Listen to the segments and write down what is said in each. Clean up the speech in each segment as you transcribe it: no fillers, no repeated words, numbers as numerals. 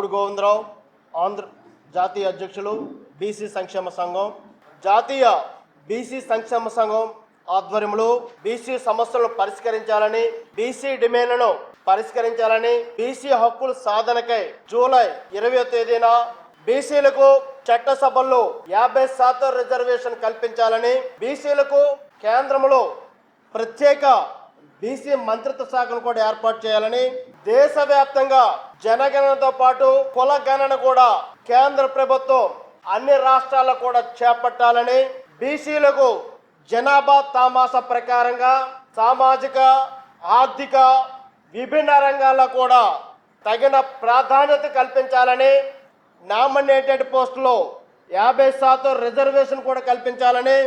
లవుడు గోవిందరావు, ఆంధ్ర జాతీయ అధ్యక్షులు, బీసీ సంక్షేమ సంఘం. జాతీయ బీసీ సంక్షేమ సంఘం ఆధ్వర్యంలో బీసీ సమస్యలను పరిష్కరించాలని, బీసీ డిమాండ్లను పరిష్కరించాలని, బీసీ హక్కుల సాధనకై జూలై 20వ తేదీన బీసీలకు చట్టసభల్లో 50% రిజర్వేషన్ కల్పించాలని, బీసీలకు కేంద్రంలో ప్రత్యేక బీసీ మంత్రిత్వ శాఖను కూడా ఏర్పాటు చేయాలని, దేశవ్యాప్తంగా జనగణనతో పాటు కుల గణన కూడా కేంద్ర ప్రభుత్వం అన్ని రాష్ట్రాల్లో కూడా చేపట్టాలని, బీసీలకు జనాభా తామాసా ప్రకారంగా సామాజిక, ఆర్థిక విభిన్న రంగాల్లో కూడా తగిన ప్రాధాన్యత కల్పించాలని, నామినేటెడ్ పోస్టులో 50% రిజర్వేషన్ కూడా కల్పించాలని,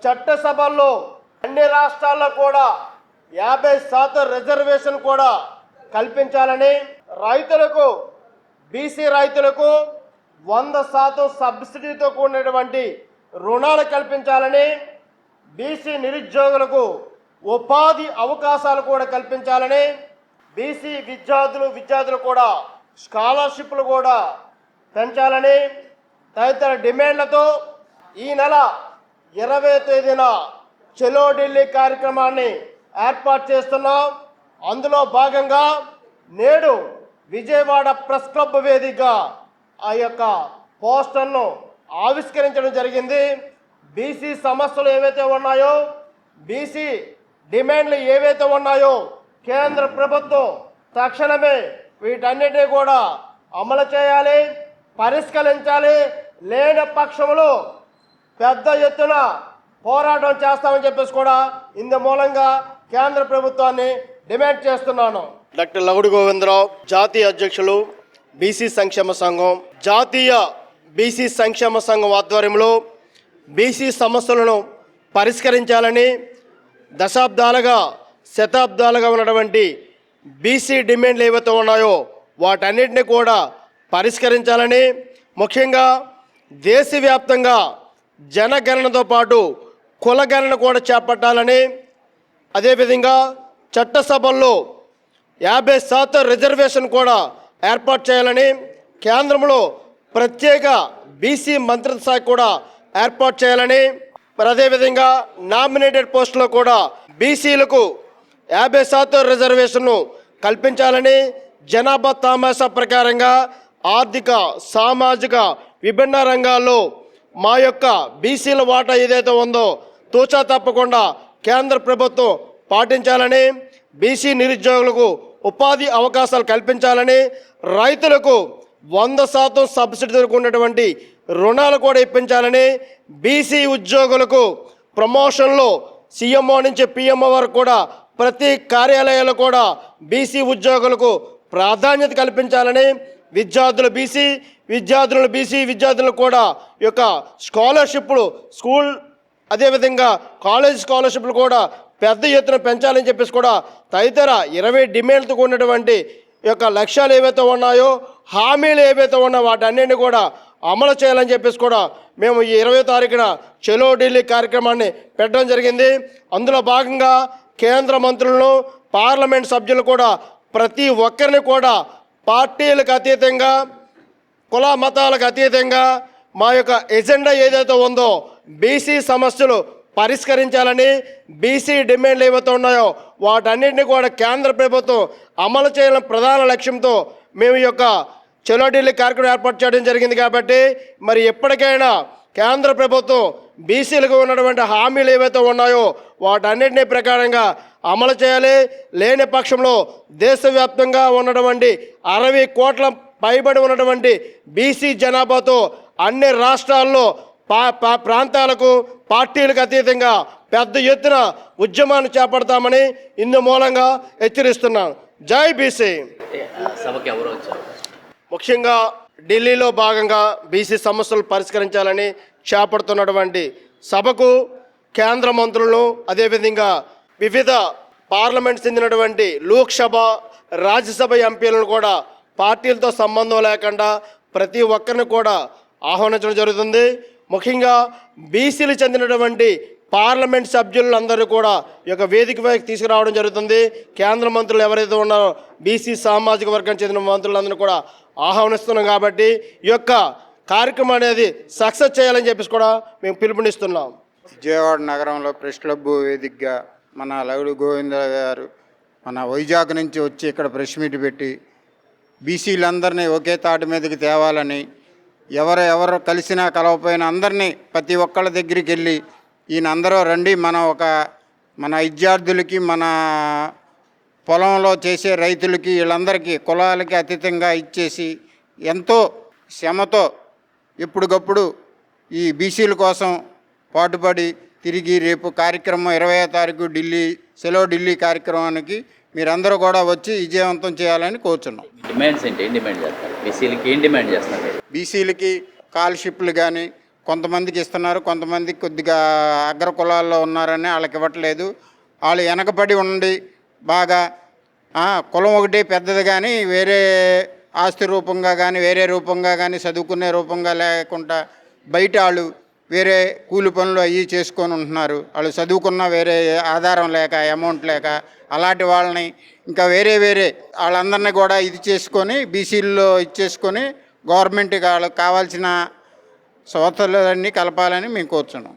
చట్టసభల్లో అన్ని రాష్ట్రాల్లో కూడా 50% రిజర్వేషన్ కూడా కల్పించాలని, రైతులకు, బీసీ రైతులకు 100% సబ్సిడీతో కూడినటువంటి రుణాలు కల్పించాలని, బీసీ నిరుద్యోగులకు ఉపాధి అవకాశాలు కూడా కల్పించాలని, బీసీ విద్యార్థులు కూడా స్కాలర్షిప్లు కూడా పెంచాలని తదితర డిమాండ్లతో ఈ నెల 20వ తేదీన చలో ఢిల్లీ కార్యక్రమాన్ని ఏర్పాటు చేస్తున్నాం. అందులో భాగంగా నేడు విజయవాడ ప్రెస్ క్లబ్ వేదికగా ఆ యొక్క పోస్టర్ను ఆవిష్కరించడం జరిగింది. బీసీ సమస్యలు ఏవైతే ఉన్నాయో, బీసీ డిమాండ్లు ఏవైతే ఉన్నాయో కేంద్ర ప్రభుత్వం తక్షణమే వీటన్నిటినీ కూడా అమలు చేయాలి, పరిష్కరించాలి. లేని పక్షంలో పెద్ద ఎత్తున పోరాటం చేస్తామని చెప్పేసి కూడా ఇందు మూలంగా కేంద్ర ప్రభుత్వాన్ని డిమాండ్ చేస్తున్నాను. డాక్టర్ లవుడు గోవిందరావు, జాతీయ అధ్యక్షులు, బీసీ సంక్షేమ సంఘం. జాతీయ బీసీ సంక్షేమ సంఘం ఆధ్వర్యంలో బీసీ సమస్యలను పరిష్కరించాలని, దశాబ్దాలుగా శతాబ్దాలుగా ఉన్నటువంటి బీసీ డిమాండ్లు ఏవైతే ఉన్నాయో వాటన్నిటిని కూడా పరిష్కరించాలని, ముఖ్యంగా దేశవ్యాప్తంగా జనగణనతో పాటు కులగణన కూడా చేపట్టాలని, అదేవిధంగా చట్టసభల్లో 50% రిజర్వేషన్ కూడా ఏర్పాటు చేయాలని, కేంద్రంలో ప్రత్యేక బీసీ మంత్రిత్వ శాఖ కూడా ఏర్పాటు చేయాలని, మరి అదేవిధంగా నామినేటెడ్ పోస్టులో కూడా బీసీలకు 50% రిజర్వేషన్ను కల్పించాలని, జనాభా తామాసా ప్రకారంగా ఆర్థిక, సామాజిక విభిన్న రంగాల్లో మా యొక్క బీసీల వాటా ఏదైతే ఉందో తూచా తప్పకుండా కేంద్ర ప్రభుత్వం పాటించాలని, బీసీ నిరుద్యోగులకు ఉపాధి అవకాశాలు కల్పించాలని, రైతులకు 100% సబ్సిడీతో ఉన్నటువంటి రుణాలు కూడా ఇప్పించాలని, బీసీ ఉద్యోగులకు ప్రమోషన్లో సీఎంఓ నుంచి పిఎంఓ వరకు కూడా ప్రతి కార్యాలయాల్లో కూడా బీసీ ఉద్యోగులకు ప్రాధాన్యత కల్పించాలని, బీసీ విద్యార్థులు కూడా ఈ యొక్క స్కాలర్షిప్లు, స్కూల్ అదేవిధంగా కాలేజ్ స్కాలర్షిప్లు కూడా పెద్ద ఎత్తున పెంచాలని చెప్పేసి కూడా తదితర 20 డిమాండ్లతో కూడినటువంటి ఈ యొక్క లక్ష్యాలు ఏవైతే ఉన్నాయో, హామీలు ఏవైతే ఉన్నాయో వాటన్నింటినీ కూడా అమలు చేయాలని చెప్పేసి కూడా మేము ఈ 20వ తారీఖున చలో ఢిల్లీ కార్యక్రమాన్ని పెట్టడం జరిగింది. అందులో భాగంగా కేంద్ర మంత్రులను, పార్లమెంట్ సభ్యులు కూడా ప్రతి ఒక్కరిని కూడా పార్టీలకు అతీతంగా, కుల మతాలకు అతీతంగా మా యొక్క ఎజెండా ఏదైతే ఉందో బీసీ సమస్యలు పరిష్కరించాలని, బీసీ డిమాండ్లు ఏవైతే ఉన్నాయో వాటన్నింటినీ కూడా కేంద్ర ప్రభుత్వం అమలు చేయాలని ప్రధాన లక్ష్యంతో మేము ఈ యొక్క చలో ఢిల్లీ కార్యక్రమం ఏర్పాటు చేయడం జరిగింది. కాబట్టి మరి ఎప్పటికైనా కేంద్ర ప్రభుత్వం బీసీలకు ఉన్నటువంటి హామీలు ఏవైతే ఉన్నాయో వాటన్నింటినీ ప్రకారంగా అమలు చేయాలి. లేని పక్షంలో దేశవ్యాప్తంగా ఉన్నటువంటి 60 కోట్ల పైబడి ఉన్నటువంటి బీసీ జనాభాతో అన్ని రాష్ట్రాల్లో ప్రాంతాలకు, పార్టీలకు అతీతంగా పెద్ద ఎత్తున ఉద్యమాన్ని చేపడతామని ఇందు మూలంగా హెచ్చరిస్తున్నాను. జై బీసీ. ముఖ్యంగా ఢిల్లీలో భాగంగా బీసీ సమస్యలు పరిష్కరించాలని చేపడుతున్నటువంటి సభకు కేంద్ర మంత్రులను, అదేవిధంగా వివిధ పార్లమెంట్ చెందినటువంటి లోక్సభ, రాజ్యసభ ఎంపీలను కూడా పార్టీలతో సంబంధం లేకుండా ప్రతి ఒక్కరిని కూడా ఆహ్వానించడం జరుగుతుంది. ముఖ్యంగా బీసీలు చెందినటువంటి పార్లమెంట్ సభ్యులందరూ కూడా ఈ యొక్క వేదికపైకి తీసుకురావడం జరుగుతుంది. కేంద్ర మంత్రులు ఎవరైతే ఉన్నారో బీసీ సామాజిక వర్గానికి చెందిన మంత్రులందరూ కూడా ఆహ్వానిస్తున్నాం. కాబట్టి ఈ యొక్క కార్యక్రమం అనేది సక్సెస్ చేయాలని చెప్పేసి కూడా మేము పిలుపునిస్తున్నాం. విజయవాడ నగరంలో ప్రెస్ క్లబ్ వేదికగా మన లవుడు గోవింద గారు మన వైజాగ్ నుంచి వచ్చి ఇక్కడ ప్రెస్ మీట్ పెట్టి బీసీలందరినీ ఒకే తాటి మీదకి తేవాలని, ఎవరు కలిసినా కలవపోయినా అందరినీ ప్రతి ఒక్కళ్ళ దగ్గరికి వెళ్ళి ఈయన అందరూ రండి, మన విద్యార్థులకి, మన పొలంలో చేసే రైతులకి, వీళ్ళందరికీ కులాలకి అతీతంగా ఇచ్చేసి ఎంతో శ్రమతో ఎప్పటికప్పుడు ఈ బీసీల కోసం పాటుపడి తిరిగి రేపు కార్యక్రమం 20వ తారీఖు ఢిల్లీ కార్యక్రమానికి మీరందరూ కూడా వచ్చి విజయవంతం చేయాలని కోరుచున్నాం. డిమాండ్స్ ఏంటి? ఏం డిమాండ్ చేస్తారు? బీసీలకి ఏం డిమాండ్ చేస్తారు? బీసీలకి స్కాలర్షిప్లు కానీ కొంతమందికి ఇస్తున్నారు, కొంతమందికి కొద్దిగా అగ్ర కులాల్లో ఉన్నారని వాళ్ళకి ఇవ్వట్లేదు. వాళ్ళు వెనకబడి ఉండి బాగా కులం ఒకటి పెద్దది కానీ వేరే ఆస్తి రూపంగా కానీ వేరే రూపంగా కానీ చదువుకునే రూపంగా లేకుండా బయట వాళ్ళు వేరే కూలి పనులు అవి చేసుకొని ఉంటున్నారు. వాళ్ళు చదువుకున్న వేరే ఆధారం లేక అమౌంట్ లేక అలాంటి వాళ్ళని ఇంకా వేరే వాళ్ళందరినీ కూడా ఇది చేసుకొని బీసీల్లో ఇచ్చేసుకొని గవర్నమెంట్కి వాళ్ళకి కావాల్సిన సవతలన్నీ కలపాలని మేము కోరుచున్నాం.